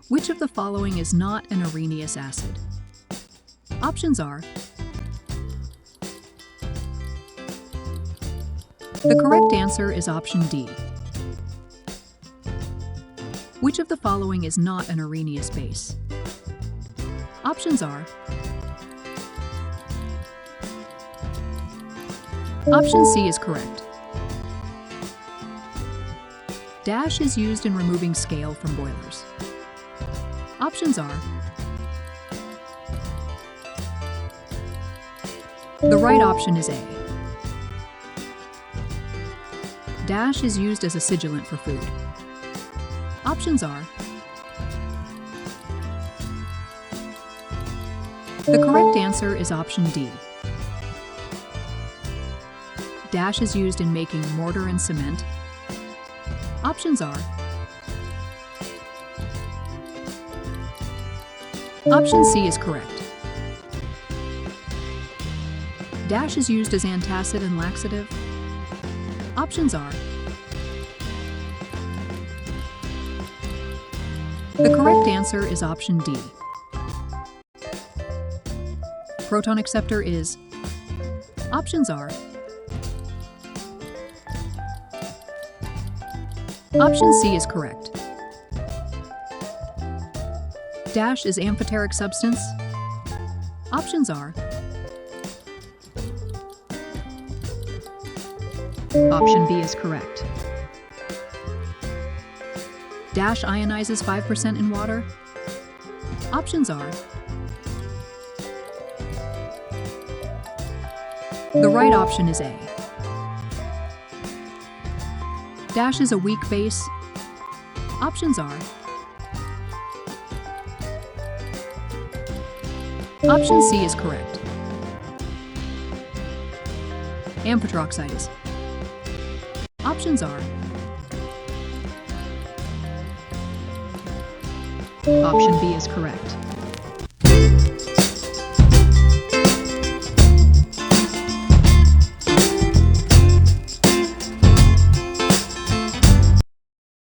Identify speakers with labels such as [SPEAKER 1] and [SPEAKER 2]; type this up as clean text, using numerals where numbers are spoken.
[SPEAKER 1] Which of the following is not an areneous acid? Options are: the correct answer is option D. Which of the following is not an areneous base? Options are: option C is correct. Dash is used in removing scale from boilers. Options are: the right option is A. Dash is used as a sigilant for food. Options are: the correct answer is option D. Dash is used in making mortar and cement. Options are: option C is correct. Dash is used as antacid and laxative. Options are: the correct answer is option D. Proton acceptor is. Options are: option C is correct. Dash is amphoteric substance. Options are: option B is correct. Dash ionizes 5% in water. Options are: the right option is A. Dash is a weak base. Options are: option C is correct. Amphoter oxide is. Options are: option B is correct.